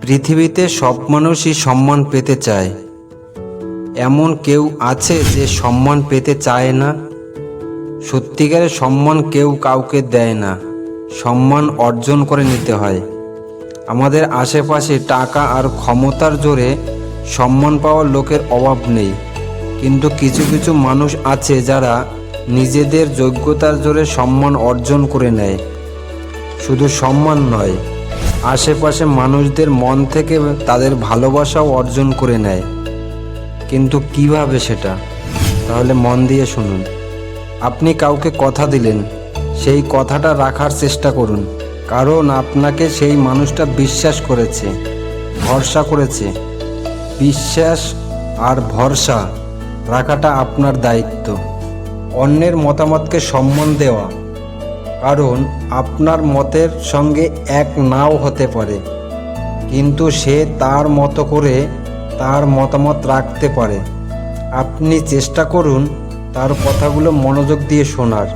পৃথিবীতে সব মানুষই সম্মান পেতে চায়। এমন কেউ আছে যে সম্মান পেতে চায় না? সত্যিকারের সম্মান কেউ কাউকে দেয় না, সম্মান অর্জন করে নিতে হয়। আমাদের আশেপাশে টাকা আর ক্ষমতার জোরে সম্মান পাওয়ার লোকের অভাব নেই, কিন্তু কিছু কিছু মানুষ আছে যারা নিজেদের যোগ্যতার জোরে সম্মান অর্জন করে নেয়। শুধু সম্মান নয়, আশেপাশে মানুষদের মন থেকে তাদের ভালোবাসাও অর্জন করে নেয়। কিন্তু কিভাবে সেটা? তাহলে মন দিয়ে শুনুন। আপনি কাউকে কথা দিলেন, সেই কথাটা রাখার চেষ্টা করুন, কারণ আপনাকে সেই মানুষটা বিশ্বাস করেছে, ভরসা করেছে। বিশ্বাস আর ভরসা রাখাটা আপনার দায়িত্ব। অন্যের মতামতকে সম্মান দেওয়া, কারণ আপনার মতের সঙ্গে এক নাও হতে পারে, কিন্তু সে তার মতো করে তার মতামত রাখতে পারে। আপনি চেষ্টা করুন তার কথাগুলো মনোযোগ দিয়ে শোনার,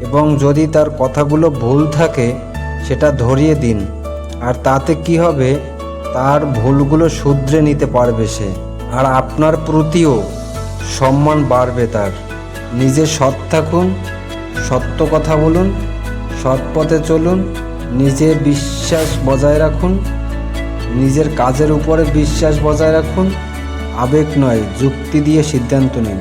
এবং যদি তার কথাগুলো ভুল থাকে সেটা ধরিয়ে দিন। আর তাতে কি হবে, তার ভুলগুলো শুধরে নিতে পারবে সে, আর আপনার প্রতিও সম্মান বাড়বে তার। নিজে সৎ থাকুন, সত্য কথা বলুন, সৎ পথে চলুন, নিজের বিশ্বাস বজায় রাখুন, নিজের কাজের উপরে বিশ্বাস বজায় রাখুন। আবেগ নয়, যুক্তি দিয়ে সিদ্ধান্ত নিন।